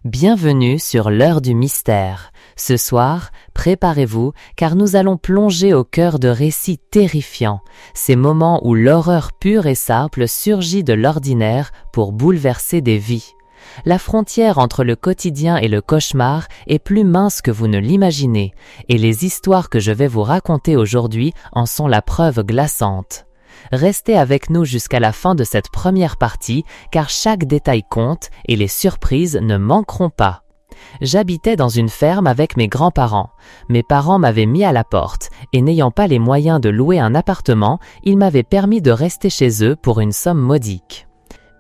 Bienvenue sur l'heure du mystère. Ce soir, préparez-vous car nous allons plonger au cœur de récits terrifiants, ces moments où l'horreur pure et simple surgit de l'ordinaire pour bouleverser des vies. La frontière entre le quotidien et le cauchemar est plus mince que vous ne l'imaginez, et les histoires que je vais vous raconter aujourd'hui en sont la preuve glaçante. Restez avec nous jusqu'à la fin de cette première partie car chaque détail compte et les surprises ne manqueront pas. J'habitais dans une ferme avec mes grands-parents. Mes parents m'avaient mis à la porte et n'ayant pas les moyens de louer un appartement, ils m'avaient permis de rester chez eux pour une somme modique.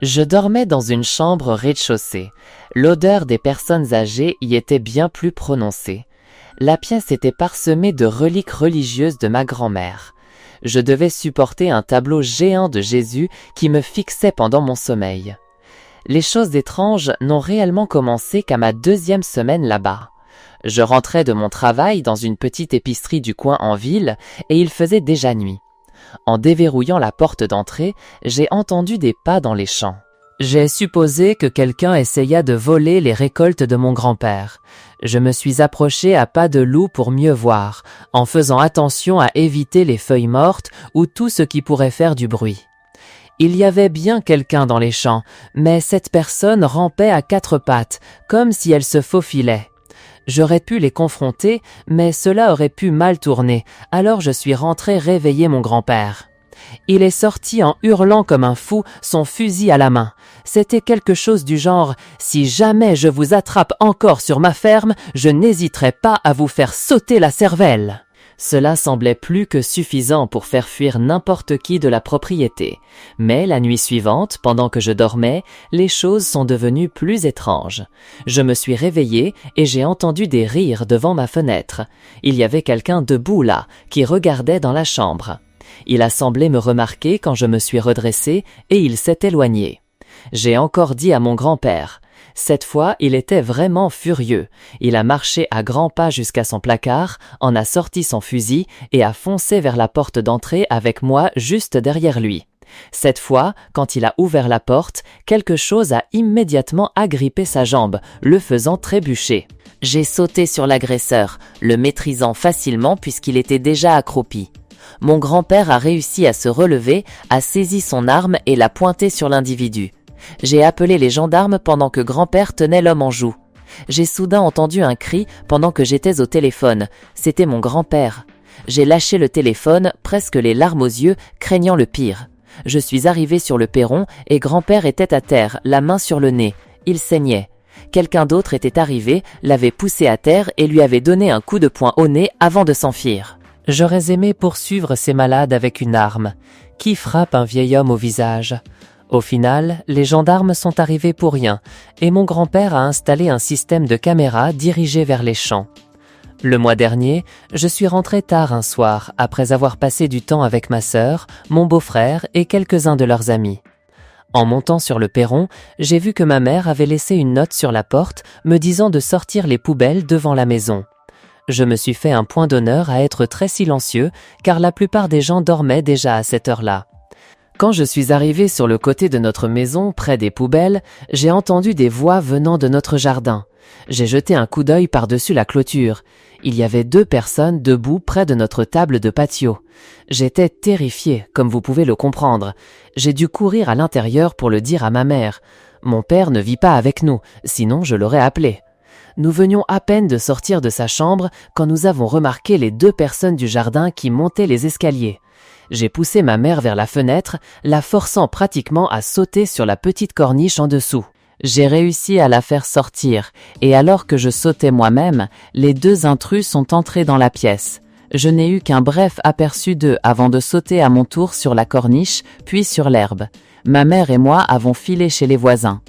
Je dormais dans une chambre rez-de-chaussée. L'odeur des personnes âgées y était bien plus prononcée. La pièce était parsemée de reliques religieuses de ma grand-mère. Je devais supporter un tableau géant de Jésus qui me fixait pendant mon sommeil. Les choses étranges n'ont réellement commencé qu'à ma 2e semaine là-bas. Je rentrais de mon travail dans une petite épicerie du coin en ville et il faisait déjà nuit. En déverrouillant la porte d'entrée, j'ai entendu des pas dans les champs. J'ai supposé que quelqu'un essaya de voler les récoltes de mon grand-père. Je me suis approché à pas de loup pour mieux voir, en faisant attention à éviter les feuilles mortes ou tout ce qui pourrait faire du bruit. Il y avait bien quelqu'un dans les champs, mais cette personne rampait à 4 pattes, comme si elle se faufilait. J'aurais pu les confronter, mais cela aurait pu mal tourner, alors je suis rentré réveiller mon grand-père. Il est sorti en hurlant comme un fou, son fusil à la main. C'était quelque chose du genre « Si jamais je vous attrape encore sur ma ferme, je n'hésiterai pas à vous faire sauter la cervelle !» Cela semblait plus que suffisant pour faire fuir n'importe qui de la propriété. Mais la nuit suivante, pendant que je dormais, les choses sont devenues plus étranges. Je me suis réveillé et j'ai entendu des rires devant ma fenêtre. Il y avait quelqu'un debout là, qui regardait dans la chambre. Il a semblé me remarquer quand je me suis redressé et il s'est éloigné. J'ai encore dit à mon grand-père. Cette fois, il était vraiment furieux. Il a marché à grands pas jusqu'à son placard, en a sorti son fusil et a foncé vers la porte d'entrée avec moi juste derrière lui. Cette fois, quand il a ouvert la porte, quelque chose a immédiatement agrippé sa jambe, le faisant trébucher. J'ai sauté sur l'agresseur, le maîtrisant facilement puisqu'il était déjà accroupi. Mon grand-père a réussi à se relever, a saisi son arme et l'a pointée sur l'individu. J'ai appelé les gendarmes pendant que grand-père tenait l'homme en joue. J'ai soudain entendu un cri pendant que j'étais au téléphone. C'était mon grand-père. J'ai lâché le téléphone, presque les larmes aux yeux, craignant le pire. Je suis arrivé sur le perron et grand-père était à terre, la main sur le nez. Il saignait. Quelqu'un d'autre était arrivé, l'avait poussé à terre et lui avait donné un coup de poing au nez avant de s'enfuir. J'aurais aimé poursuivre ces malades avec une arme. Qui frappe un vieil homme au visage ? Au final, les gendarmes sont arrivés pour rien et mon grand-père a installé un système de caméras dirigé vers les champs. Le mois dernier, je suis rentré tard un soir après avoir passé du temps avec ma sœur, mon beau-frère et quelques-uns de leurs amis. En montant sur le perron, j'ai vu que ma mère avait laissé une note sur la porte me disant de sortir les poubelles devant la maison. Je me suis fait un point d'honneur à être très silencieux car la plupart des gens dormaient déjà à cette heure-là. Quand je suis arrivé sur le côté de notre maison, près des poubelles, j'ai entendu des voix venant de notre jardin. J'ai jeté un coup d'œil par-dessus la clôture. Il y avait 2 personnes debout près de notre table de patio. J'étais terrifié, comme vous pouvez le comprendre. J'ai dû courir à l'intérieur pour le dire à ma mère. Mon père ne vit pas avec nous, sinon je l'aurais appelé. Nous venions à peine de sortir de sa chambre quand nous avons remarqué les 2 personnes du jardin qui montaient les escaliers. J'ai poussé ma mère vers la fenêtre, la forçant pratiquement à sauter sur la petite corniche en dessous. J'ai réussi à la faire sortir, et alors que je sautais moi-même, les 2 intrus sont entrés dans la pièce. Je n'ai eu qu'un bref aperçu d'eux avant de sauter à mon tour sur la corniche, puis sur l'herbe. Ma mère et moi avons filé chez les voisins.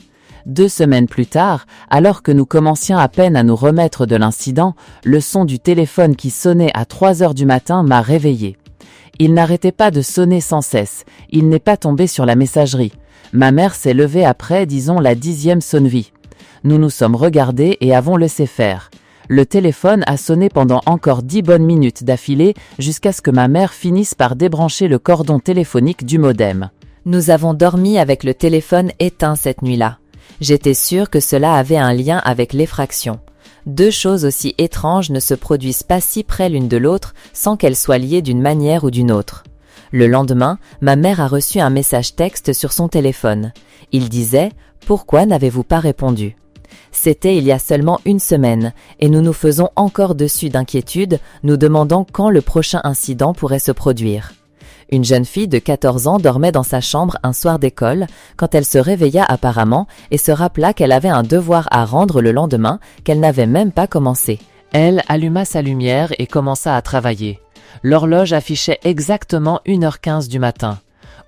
2 semaines plus tard, alors que nous commencions à peine à nous remettre de l'incident, le son du téléphone qui sonnait à 3 heures du matin m'a réveillé. Il n'arrêtait pas de sonner sans cesse. Il n'est pas tombé sur la messagerie. Ma mère s'est levée après, disons, la 10e sonnerie. Nous nous sommes regardés et avons laissé faire. Le téléphone a sonné pendant encore 10 bonnes minutes d'affilée jusqu'à ce que ma mère finisse par débrancher le cordon téléphonique du modem. Nous avons dormi avec le téléphone éteint cette nuit-là. J'étais sûre que cela avait un lien avec l'effraction. Deux choses aussi étranges ne se produisent pas si près l'une de l'autre sans qu'elles soient liées d'une manière ou d'une autre. Le lendemain, ma mère a reçu un message texte sur son téléphone. Il disait « Pourquoi n'avez-vous pas répondu ?» C'était il y a seulement une semaine, et nous nous faisons encore dessus d'inquiétude, nous demandant quand le prochain incident pourrait se produire. Une jeune fille de 14 ans dormait dans sa chambre un soir d'école, quand elle se réveilla apparemment et se rappela qu'elle avait un devoir à rendre le lendemain qu'elle n'avait même pas commencé. Elle alluma sa lumière et commença à travailler. L'horloge affichait exactement 1h15 du matin.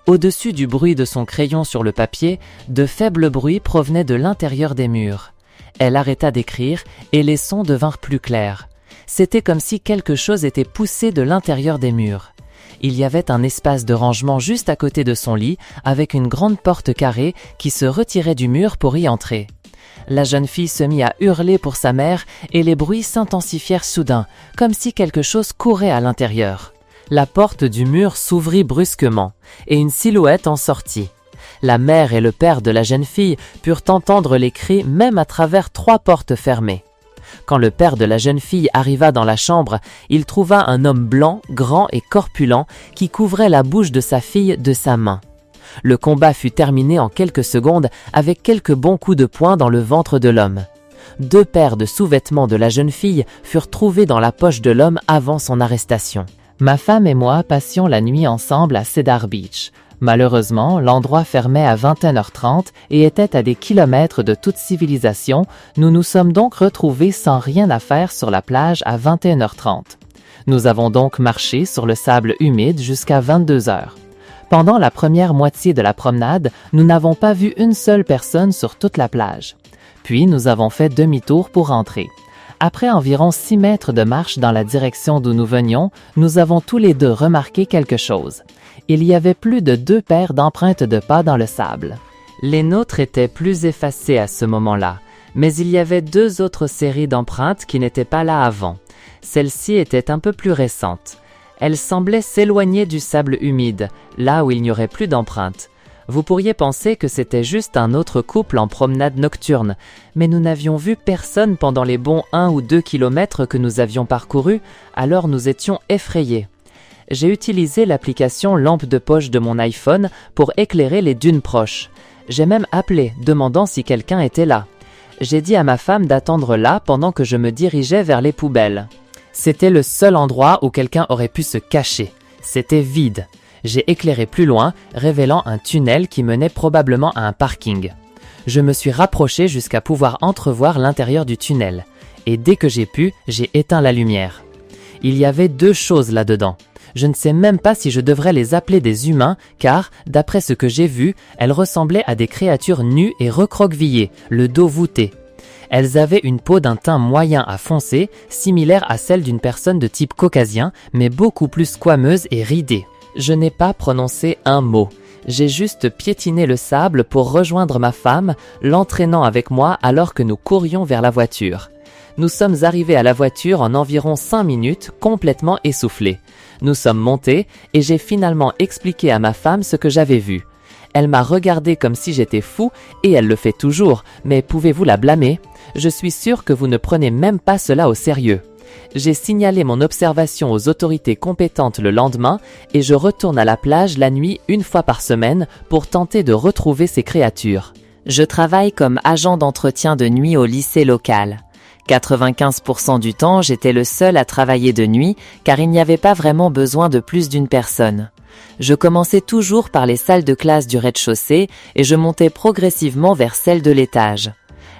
Au-dessus du bruit de son crayon sur le papier, de faibles bruits provenaient de l'intérieur des murs. Elle arrêta d'écrire et les sons devinrent plus clairs. C'était comme si quelque chose était poussé de l'intérieur des murs. Il y avait un espace de rangement juste à côté de son lit, avec une grande porte carrée qui se retirait du mur pour y entrer. La jeune fille se mit à hurler pour sa mère et les bruits s'intensifièrent soudain, comme si quelque chose courait à l'intérieur. La porte du mur s'ouvrit brusquement et une silhouette en sortit. La mère et le père de la jeune fille purent entendre les cris même à travers 3 portes fermées. Quand le père de la jeune fille arriva dans la chambre, il trouva un homme blanc, grand et corpulent qui couvrait la bouche de sa fille de sa main. Le combat fut terminé en quelques secondes avec quelques bons coups de poing dans le ventre de l'homme. 2 paires de sous-vêtements de la jeune fille furent trouvés dans la poche de l'homme avant son arrestation. Ma femme et moi passions la nuit ensemble à Cedar Beach. Malheureusement, l'endroit fermait à 21h30 et était à des kilomètres de toute civilisation. Nous nous sommes donc retrouvés sans rien à faire sur la plage à 21h30. Nous avons donc marché sur le sable humide jusqu'à 22h. Pendant la première moitié de la promenade, nous n'avons pas vu une seule personne sur toute la plage. Puis nous avons fait demi-tour pour rentrer. Après environ 6 mètres de marche dans la direction d'où nous venions, nous avons tous les deux remarqué quelque chose. Il y avait plus de 2 paires d'empreintes de pas dans le sable. Les nôtres étaient plus effacées à ce moment-là, mais il y avait 2 autres séries d'empreintes qui n'étaient pas là avant. Celle-ci était un peu plus récente. Elle semblait s'éloigner du sable humide, là où il n'y aurait plus d'empreintes. Vous pourriez penser que c'était juste un autre couple en promenade nocturne, mais nous n'avions vu personne pendant les bons 1 ou 2 kilomètres que nous avions parcourus, alors nous étions effrayés. J'ai utilisé l'application lampe de poche de mon iPhone pour éclairer les dunes proches. J'ai même appelé, demandant si quelqu'un était là. J'ai dit à ma femme d'attendre là pendant que je me dirigeais vers les poubelles. C'était le seul endroit où quelqu'un aurait pu se cacher. C'était vide. J'ai éclairé plus loin, révélant un tunnel qui menait probablement à un parking. Je me suis rapproché jusqu'à pouvoir entrevoir l'intérieur du tunnel. Et dès que j'ai pu, j'ai éteint la lumière. Il y avait 2 choses là-dedans. Je ne sais même pas si je devrais les appeler des humains, car, d'après ce que j'ai vu, elles ressemblaient à des créatures nues et recroquevillées, le dos voûté. Elles avaient une peau d'un teint moyen à foncé, similaire à celle d'une personne de type caucasien, mais beaucoup plus squameuse et ridée. Je n'ai pas prononcé un mot. J'ai juste piétiné le sable pour rejoindre ma femme, l'entraînant avec moi alors que nous courions vers la voiture. Nous sommes arrivés à la voiture en environ 5 minutes, complètement essoufflés. Nous sommes montés et j'ai finalement expliqué à ma femme ce que j'avais vu. Elle m'a regardé comme si j'étais fou et elle le fait toujours, mais pouvez-vous la blâmer? Je suis sûre que vous ne prenez même pas cela au sérieux. J'ai signalé mon observation aux autorités compétentes le lendemain et je retourne à la plage la nuit 1 fois par semaine pour tenter de retrouver ces créatures. Je travaille comme agent d'entretien de nuit au lycée local. 95% du temps, j'étais le seul à travailler de nuit car il n'y avait pas vraiment besoin de plus d'une personne. Je commençais toujours par les salles de classe du rez-de-chaussée et je montais progressivement vers celles de l'étage.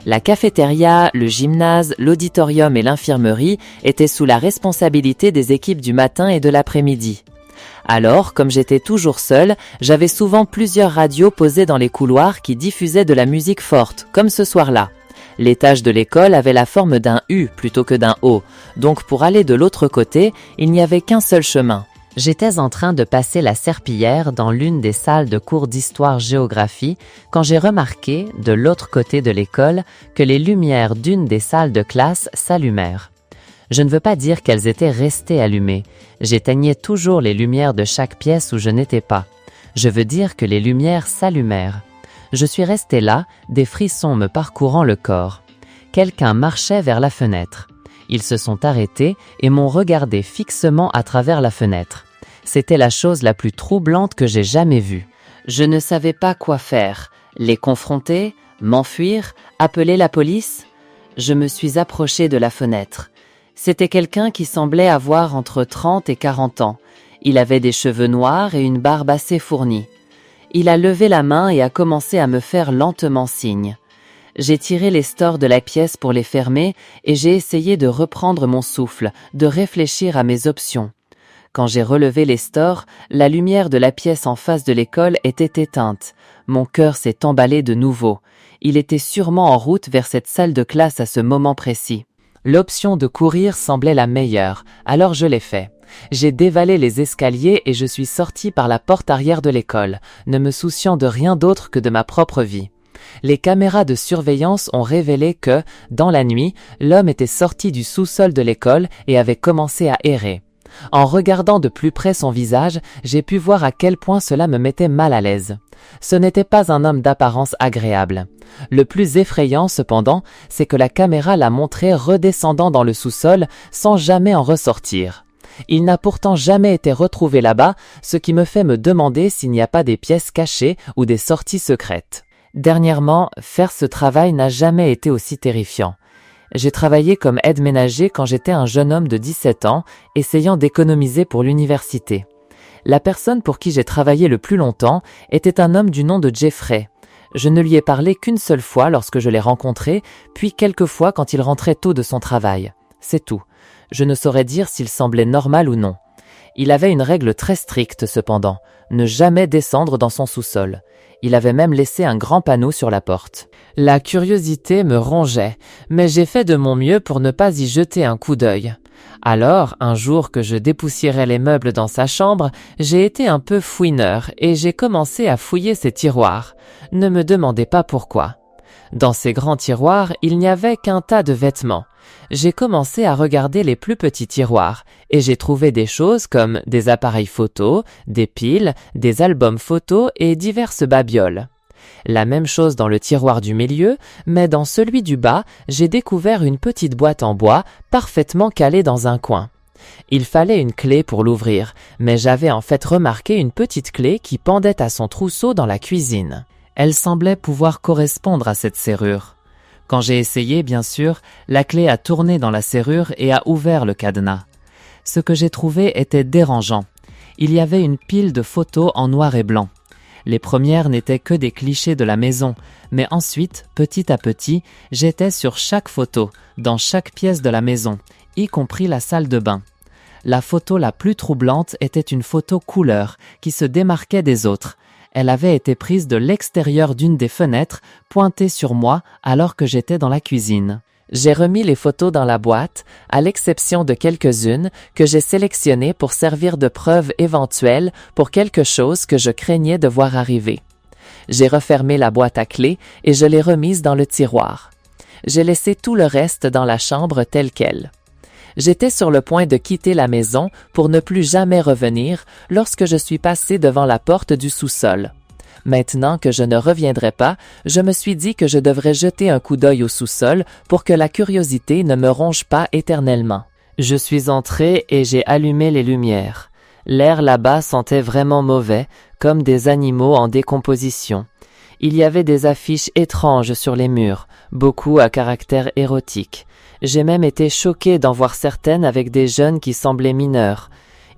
La cafétéria, le gymnase, l'auditorium et l'infirmerie étaient sous la responsabilité des équipes du matin et de l'après-midi. Alors, comme j'étais toujours seule, j'avais souvent plusieurs radios posées dans les couloirs qui diffusaient de la musique forte, comme ce soir-là. L'étage de l'école avait la forme d'un U plutôt que d'un O, donc pour aller de l'autre côté, il n'y avait qu'un seul chemin. J'étais en train de passer la serpillière dans l'une des salles de cours d'histoire-géographie quand j'ai remarqué, de l'autre côté de l'école, que les lumières d'une des salles de classe s'allumèrent. Je ne veux pas dire qu'elles étaient restées allumées. J'éteignais toujours les lumières de chaque pièce où je n'étais pas. Je veux dire que les lumières s'allumèrent. Je suis resté là, des frissons me parcourant le corps. Quelqu'un marchait vers la fenêtre. Ils se sont arrêtés et m'ont regardé fixement à travers la fenêtre. C'était la chose la plus troublante que j'ai jamais vue. Je ne savais pas quoi faire. Les confronter, m'enfuir, appeler la police? Je me suis approché de la fenêtre. C'était quelqu'un qui semblait avoir entre 30 et 40 ans. Il avait des cheveux noirs et une barbe assez fournie. Il a levé la main et a commencé à me faire lentement signe. J'ai tiré les stores de la pièce pour les fermer et j'ai essayé de reprendre mon souffle, de réfléchir à mes options. Quand j'ai relevé les stores, la lumière de la pièce en face de l'école était éteinte. Mon cœur s'est emballé de nouveau. Il était sûrement en route vers cette salle de classe à ce moment précis. L'option de courir semblait la meilleure, alors je l'ai fait. J'ai dévalé les escaliers et je suis sorti par la porte arrière de l'école, ne me souciant de rien d'autre que de ma propre vie. Les caméras de surveillance ont révélé que, dans la nuit, l'homme était sorti du sous-sol de l'école et avait commencé à errer. En regardant de plus près son visage, j'ai pu voir à quel point cela me mettait mal à l'aise. Ce n'était pas un homme d'apparence agréable. Le plus effrayant, cependant, c'est que la caméra l'a montré redescendant dans le sous-sol sans jamais en ressortir. Il n'a pourtant jamais été retrouvé là-bas, ce qui me fait me demander s'il n'y a pas des pièces cachées ou des sorties secrètes. Dernièrement, faire ce travail n'a jamais été aussi terrifiant. J'ai travaillé comme aide-ménager quand j'étais un jeune homme de 17 ans, essayant d'économiser pour l'université. La personne pour qui j'ai travaillé le plus longtemps était un homme du nom de Jeffrey. Je ne lui ai parlé qu'une seule fois lorsque je l'ai rencontré, puis quelques fois quand il rentrait tôt de son travail. C'est tout. Je ne saurais dire s'il semblait normal ou non. Il avait une règle très stricte cependant, ne jamais descendre dans son sous-sol. Il avait même laissé un grand panneau sur la porte. La curiosité me rongeait, mais j'ai fait de mon mieux pour ne pas y jeter un coup d'œil. Alors, un jour que je dépoussiérais les meubles dans sa chambre, j'ai été un peu fouineur et j'ai commencé à fouiller ses tiroirs. Ne me demandez pas pourquoi. Dans ces grands tiroirs, il n'y avait qu'un tas de vêtements. J'ai commencé à regarder les plus petits tiroirs et j'ai trouvé des choses comme des appareils photos, des piles, des albums photos et diverses babioles. La même chose dans le tiroir du milieu, mais dans celui du bas, j'ai découvert une petite boîte en bois parfaitement calée dans un coin. Il fallait une clé pour l'ouvrir, mais j'avais en fait remarqué une petite clé qui pendait à son trousseau dans la cuisine. Elle semblait pouvoir correspondre à cette serrure. Quand j'ai essayé, bien sûr, la clé a tourné dans la serrure et a ouvert le cadenas. Ce que j'ai trouvé était dérangeant. Il y avait une pile de photos en noir et blanc. Les premières n'étaient que des clichés de la maison, mais ensuite, petit à petit, j'étais sur chaque photo, dans chaque pièce de la maison, y compris la salle de bain. La photo la plus troublante était une photo couleur, qui se démarquait des autres. Elle avait été prise de l'extérieur d'une des fenêtres, pointée sur moi alors que j'étais dans la cuisine. J'ai remis les photos dans la boîte, à l'exception de quelques-unes que j'ai sélectionnées pour servir de preuve éventuelle pour quelque chose que je craignais de voir arriver. J'ai refermé la boîte à clés et je l'ai remise dans le tiroir. J'ai laissé tout le reste dans la chambre telle quelle. J'étais sur le point de quitter la maison pour ne plus jamais revenir lorsque je suis passé devant la porte du sous-sol. Maintenant que je ne reviendrai pas, je me suis dit que je devrais jeter un coup d'œil au sous-sol pour que la curiosité ne me ronge pas éternellement. Je suis entré et j'ai allumé les lumières. L'air là-bas sentait vraiment mauvais, comme des animaux en décomposition. Il y avait des affiches étranges sur les murs, beaucoup à caractère érotique. J'ai même été choqué d'en voir certaines avec des jeunes qui semblaient mineurs.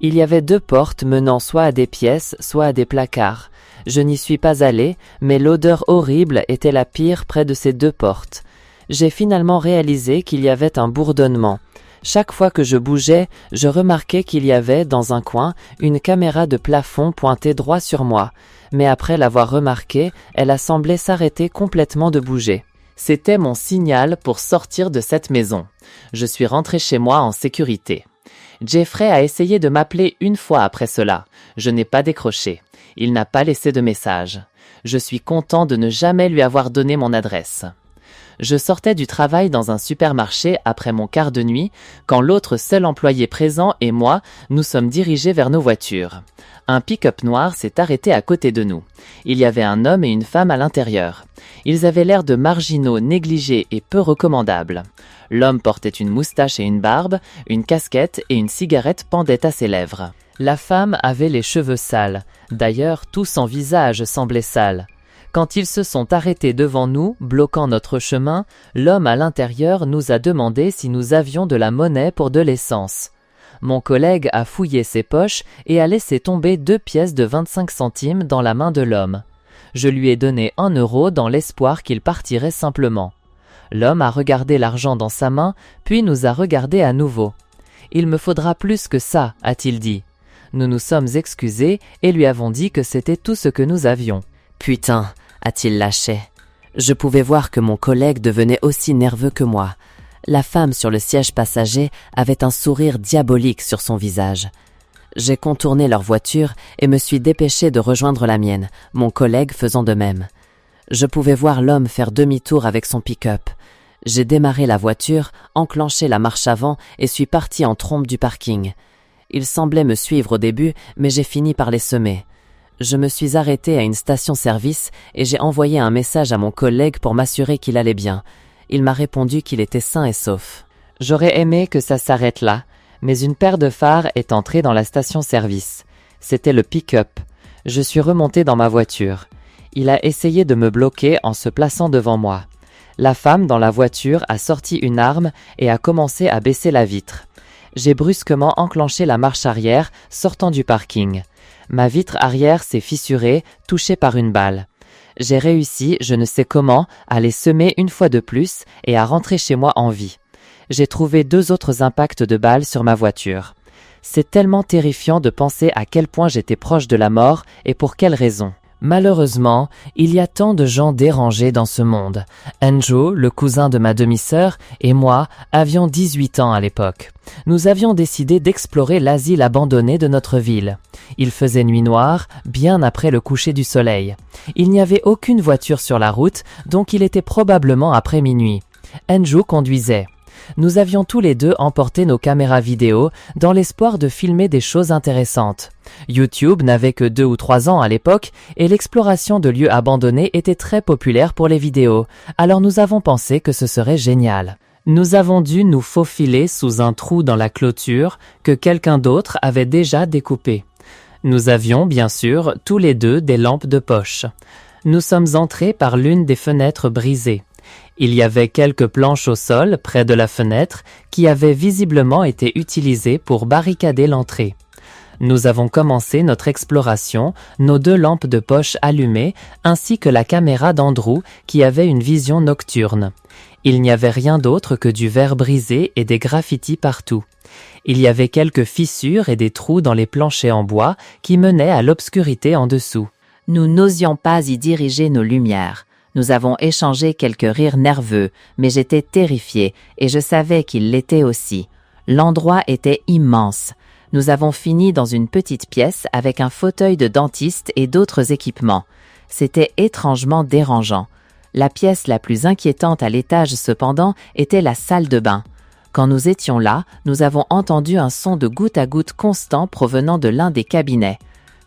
Il y avait 2 portes menant soit à des pièces, soit à des placards. Je n'y suis pas allé, mais l'odeur horrible était la pire près de ces 2 portes. J'ai finalement réalisé qu'il y avait un bourdonnement. Chaque fois que je bougeais, je remarquais qu'il y avait, dans un coin, une caméra de plafond pointée droit sur moi. Mais après l'avoir remarqué, elle a semblé s'arrêter complètement de bouger. C'était mon signal pour sortir de cette maison. Je suis rentré chez moi en sécurité. Jeffrey a essayé de m'appeler une fois après cela. Je n'ai pas décroché. Il n'a pas laissé de message. Je suis content de ne jamais lui avoir donné mon adresse. Je sortais du travail dans un supermarché après mon quart de nuit, quand l'autre seul employé présent et moi nous sommes dirigés vers nos voitures. Un pick-up noir s'est arrêté à côté de nous. Il y avait un homme et une femme à l'intérieur. Ils avaient l'air de marginaux, négligés et peu recommandables. L'homme portait une moustache et une barbe, une casquette et une cigarette pendait à ses lèvres. La femme avait les cheveux sales. D'ailleurs, tout son visage semblait sale. Quand ils se sont arrêtés devant nous, bloquant notre chemin, l'homme à l'intérieur nous a demandé si nous avions de la monnaie pour de l'essence. Mon collègue a fouillé ses poches et a laissé tomber 2 pièces de 25 centimes dans la main de l'homme. Je lui ai donné 1 euro dans l'espoir qu'il partirait simplement. L'homme a regardé l'argent dans sa main, puis nous a regardés à nouveau. « Il me faudra plus que ça », a-t-il dit. Nous nous sommes excusés et lui avons dit que c'était tout ce que nous avions. « Putain », a-t-il lâché. Je pouvais voir que mon collègue devenait aussi nerveux que moi. La femme sur le siège passager avait un sourire diabolique sur son visage. J'ai contourné leur voiture et me suis dépêché de rejoindre la mienne, mon collègue faisant de même. Je pouvais voir l'homme faire demi-tour avec son pick-up. J'ai démarré la voiture, enclenché la marche avant et suis parti en trombe du parking. Ils semblaient me suivre au début, mais j'ai fini par les semer. Je me suis arrêté à une station-service et j'ai envoyé un message à mon collègue pour m'assurer qu'il allait bien. Il m'a répondu qu'il était sain et sauf. J'aurais aimé que ça s'arrête là, mais une paire de phares est entrée dans la station-service. C'était le pick-up. Je suis remonté dans ma voiture. Il a essayé de me bloquer en se plaçant devant moi. La femme dans la voiture a sorti une arme et a commencé à baisser la vitre. J'ai brusquement enclenché la marche arrière, sortant du parking. Ma vitre arrière s'est fissurée, touchée par une balle. J'ai réussi, je ne sais comment, à les semer une fois de plus et à rentrer chez moi en vie. J'ai trouvé 2 autres impacts de balles sur ma voiture. C'est tellement terrifiant de penser à quel point j'étais proche de la mort et pour quelle raison. Malheureusement, il y a tant de gens dérangés dans ce monde. Andrew, le cousin de ma demi-sœur, et moi avions 18 ans à l'époque. Nous avions décidé d'explorer l'asile abandonné de notre ville. Il faisait nuit noire, bien après le coucher du soleil. Il n'y avait aucune voiture sur la route, donc il était probablement après minuit. Andrew conduisait. Nous avions tous les deux emporté nos caméras vidéo dans l'espoir de filmer des choses intéressantes. YouTube n'avait que 2 ou 3 ans à l'époque et l'exploration de lieux abandonnés était très populaire pour les vidéos, alors nous avons pensé que ce serait génial. Nous avons dû nous faufiler sous un trou dans la clôture que quelqu'un d'autre avait déjà découpé. Nous avions, bien sûr, tous les deux des lampes de poche. Nous sommes entrés par l'une des fenêtres brisées. Il y avait quelques planches au sol près de la fenêtre qui avaient visiblement été utilisées pour barricader l'entrée. Nous avons commencé notre exploration, nos 2 lampes de poche allumées, ainsi que la caméra d'Andrew qui avait une vision nocturne. Il n'y avait rien d'autre que du verre brisé et des graffitis partout. Il y avait quelques fissures et des trous dans les planchers en bois qui menaient à l'obscurité en dessous. Nous n'osions pas y diriger nos lumières. Nous avons échangé quelques rires nerveux, mais j'étais terrifiée et je savais qu'il l'était aussi. L'endroit était immense. Nous avons fini dans une petite pièce avec un fauteuil de dentiste et d'autres équipements. C'était étrangement dérangeant. La pièce la plus inquiétante à l'étage cependant était la salle de bain. Quand nous étions là, nous avons entendu un son de goutte à goutte constant provenant de l'un des cabinets.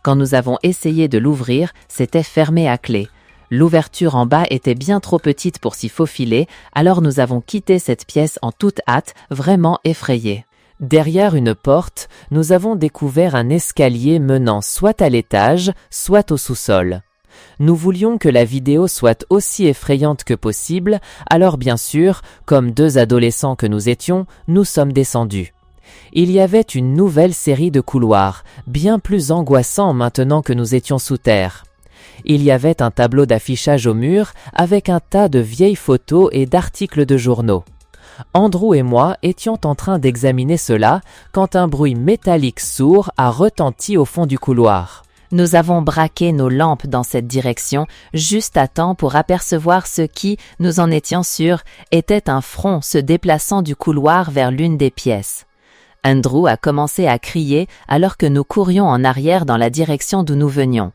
Quand nous avons essayé de l'ouvrir, c'était fermé à clé. L'ouverture en bas était bien trop petite pour s'y faufiler, alors nous avons quitté cette pièce en toute hâte, vraiment effrayés. Derrière une porte, nous avons découvert un escalier menant soit à l'étage, soit au sous-sol. Nous voulions que la vidéo soit aussi effrayante que possible, alors bien sûr, comme 2 adolescents que nous étions, nous sommes descendus. Il y avait une nouvelle série de couloirs, bien plus angoissants maintenant que nous étions sous terre. Il y avait un tableau d'affichage au mur avec un tas de vieilles photos et d'articles de journaux. Andrew et moi étions en train d'examiner cela quand un bruit métallique sourd a retenti au fond du couloir. Nous avons braqué nos lampes dans cette direction juste à temps pour apercevoir ce qui, nous en étions sûrs, était un front se déplaçant du couloir vers l'une des pièces. Andrew a commencé à crier alors que nous courions en arrière dans la direction d'où nous venions.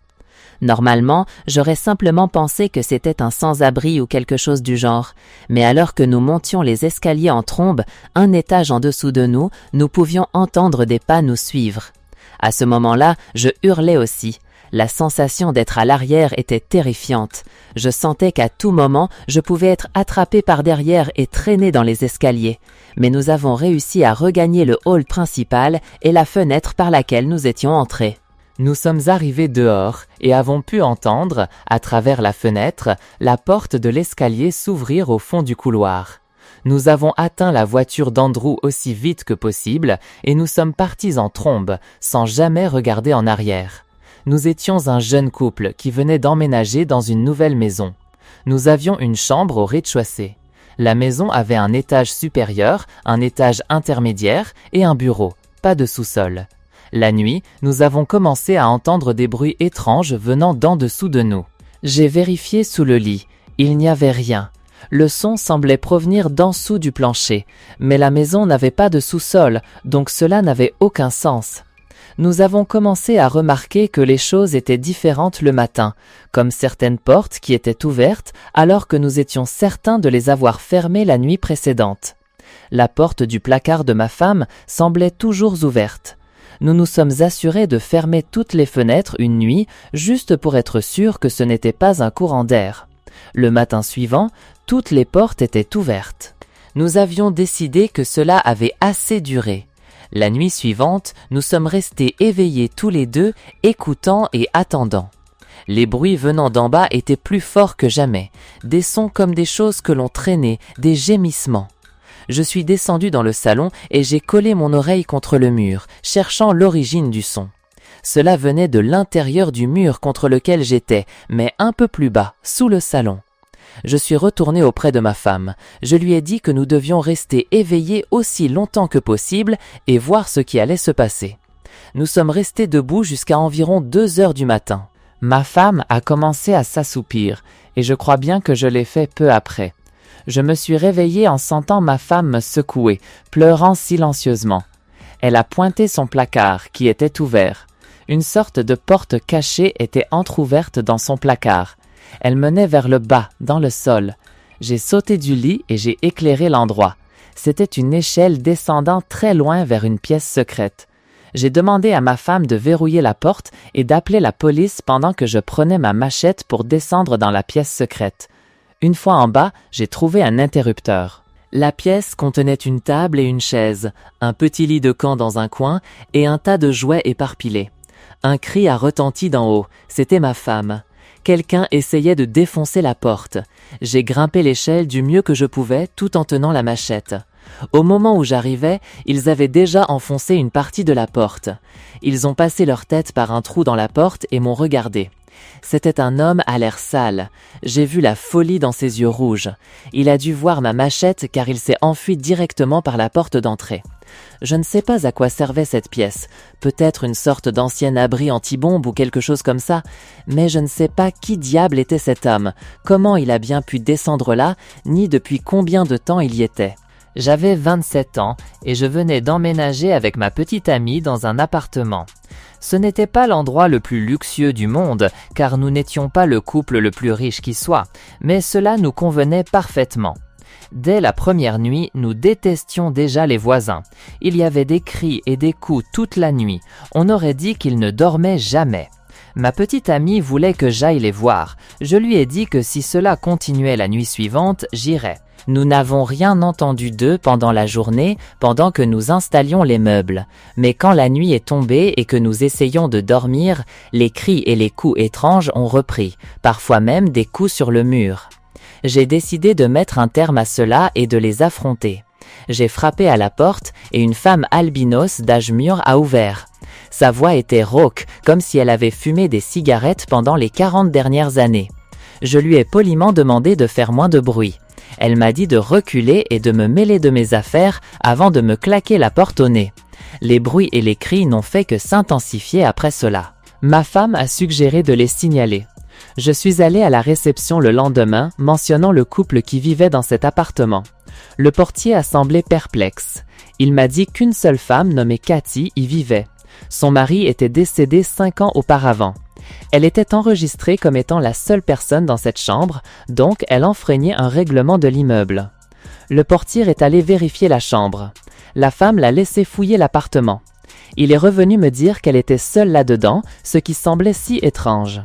Normalement, j'aurais simplement pensé que c'était un sans-abri ou quelque chose du genre, mais alors que nous montions les escaliers en trombe, un étage en dessous de nous, nous pouvions entendre des pas nous suivre. À ce moment-là, je hurlais aussi. La sensation d'être à l'arrière était terrifiante. Je sentais qu'à tout moment, je pouvais être attrapé par derrière et traîné dans les escaliers. Mais nous avons réussi à regagner le hall principal et la fenêtre par laquelle nous étions entrés. Nous sommes arrivés dehors et avons pu entendre, à travers la fenêtre, la porte de l'escalier s'ouvrir au fond du couloir. Nous avons atteint la voiture d'Andrew aussi vite que possible et nous sommes partis en trombe, sans jamais regarder en arrière. Nous étions un jeune couple qui venait d'emménager dans une nouvelle maison. Nous avions une chambre au rez-de-chaussée. La maison avait un étage supérieur, un étage intermédiaire et un bureau, pas de sous-sol. La nuit, nous avons commencé à entendre des bruits étranges venant d'en dessous de nous. J'ai vérifié sous le lit. Il n'y avait rien. Le son semblait provenir d'en dessous du plancher, mais la maison n'avait pas de sous-sol, donc cela n'avait aucun sens. Nous avons commencé à remarquer que les choses étaient différentes le matin, comme certaines portes qui étaient ouvertes alors que nous étions certains de les avoir fermées la nuit précédente. La porte du placard de ma femme semblait toujours ouverte. Nous nous sommes assurés de fermer toutes les fenêtres une nuit, juste pour être sûrs que ce n'était pas un courant d'air. Le matin suivant, toutes les portes étaient ouvertes. Nous avions décidé que cela avait assez duré. La nuit suivante, nous sommes restés éveillés tous les deux, écoutant et attendant. Les bruits venant d'en bas étaient plus forts que jamais, des sons comme des choses que l'on traînait, des gémissements. Je suis descendu dans le salon et j'ai collé mon oreille contre le mur, cherchant l'origine du son. Cela venait de l'intérieur du mur contre lequel j'étais, mais un peu plus bas, sous le salon. Je suis retourné auprès de ma femme. Je lui ai dit que nous devions rester éveillés aussi longtemps que possible et voir ce qui allait se passer. Nous sommes restés debout jusqu'à environ 2 heures du matin. Ma femme a commencé à s'assoupir et je crois bien que je l'ai fait peu après. Je me suis réveillé en sentant ma femme me secouer, pleurant silencieusement. Elle a pointé son placard, qui était ouvert. Une sorte de porte cachée était entr'ouverte dans son placard. Elle menait vers le bas, dans le sol. J'ai sauté du lit et j'ai éclairé l'endroit. C'était une échelle descendant très loin vers une pièce secrète. J'ai demandé à ma femme de verrouiller la porte et d'appeler la police pendant que je prenais ma machette pour descendre dans la pièce secrète. Une fois en bas, j'ai trouvé un interrupteur. La pièce contenait une table et une chaise, un petit lit de camp dans un coin et un tas de jouets éparpillés. Un cri a retenti d'en haut, c'était ma femme. Quelqu'un essayait de défoncer la porte. J'ai grimpé l'échelle du mieux que je pouvais tout en tenant la machette. Au moment où j'arrivais, ils avaient déjà enfoncé une partie de la porte. Ils ont passé leur tête par un trou dans la porte et m'ont regardé. C'était un homme à l'air sale. J'ai vu la folie dans ses yeux rouges. Il a dû voir ma machette car il s'est enfui directement par la porte d'entrée. Je ne sais pas à quoi servait cette pièce, peut-être une sorte d'ancien abri anti-bombe ou quelque chose comme ça, mais je ne sais pas qui diable était cet homme, comment il a bien pu descendre là, ni depuis combien de temps il y était. J'avais 27 ans et je venais d'emménager avec ma petite amie dans un appartement. Ce n'était pas l'endroit le plus luxueux du monde, car nous n'étions pas le couple le plus riche qui soit, mais cela nous convenait parfaitement. Dès la première nuit, nous détestions déjà les voisins. Il y avait des cris et des coups toute la nuit. On aurait dit qu'ils ne dormaient jamais. Ma petite amie voulait que j'aille les voir. Je lui ai dit que si cela continuait la nuit suivante, j'irais. Nous n'avons rien entendu d'eux pendant la journée, pendant que nous installions les meubles. Mais quand la nuit est tombée et que nous essayions de dormir, les cris et les coups étranges ont repris, parfois même des coups sur le mur. J'ai décidé de mettre un terme à cela et de les affronter. J'ai frappé à la porte et une femme albinos d'âge mûr a ouvert. Sa voix était rauque, comme si elle avait fumé des cigarettes pendant les 40 dernières années. Je lui ai poliment demandé de faire moins de bruit. Elle m'a dit de reculer et de me mêler de mes affaires avant de me claquer la porte au nez. Les bruits et les cris n'ont fait que s'intensifier après cela. Ma femme a suggéré de les signaler. Je suis allé à la réception le lendemain, mentionnant le couple qui vivait dans cet appartement. Le portier a semblé perplexe. Il m'a dit qu'une seule femme nommée Cathy y vivait. Son mari était décédé 5 ans auparavant. Elle était enregistrée comme étant la seule personne dans cette chambre, donc elle enfreignait un règlement de l'immeuble. Le portier est allé vérifier la chambre. La femme l'a laissé fouiller l'appartement. Il est revenu me dire qu'elle était seule là-dedans, ce qui semblait si étrange.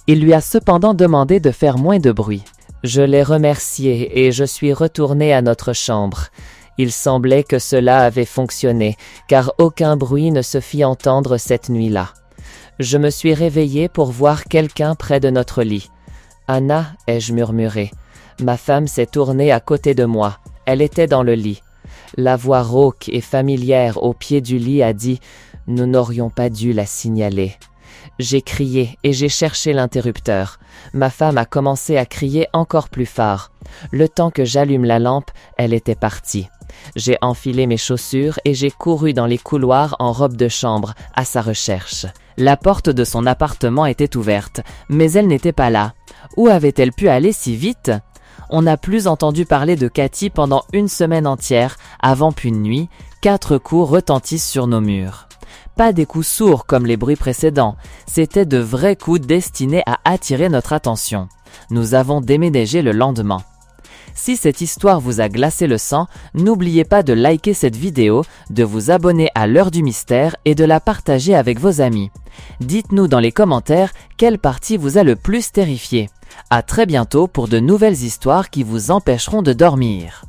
Il lui a cependant demandé de faire moins de bruit. Je l'ai remercié et je suis retourné à notre chambre. Il semblait que cela avait fonctionné, car aucun bruit ne se fit entendre cette nuit-là. Je me suis réveillé pour voir quelqu'un près de notre lit. « Anna » ai-je murmuré. Ma femme s'est tournée à côté de moi. Elle était dans le lit. La voix rauque et familière au pied du lit a dit « Nous n'aurions pas dû la signaler ». J'ai crié et j'ai cherché l'interrupteur. Ma femme a commencé à crier encore plus fort. Le temps que j'allume la lampe, elle était partie. J'ai enfilé mes chaussures et j'ai couru dans les couloirs en robe de chambre à sa recherche. La porte de son appartement était ouverte, mais elle n'était pas là. Où avait-elle pu aller si vite ? On n'a plus entendu parler de Cathy pendant une semaine entière, avant qu'une nuit, 4 coups retentissent sur nos murs. Pas des coups sourds comme les bruits précédents, c'étaient de vrais coups destinés à attirer notre attention. Nous avons déménagé le lendemain. Si cette histoire vous a glacé le sang, n'oubliez pas de liker cette vidéo, de vous abonner à l'heure du mystère et de la partager avec vos amis. Dites-nous dans les commentaires quelle partie vous a le plus terrifié. À très bientôt pour de nouvelles histoires qui vous empêcheront de dormir.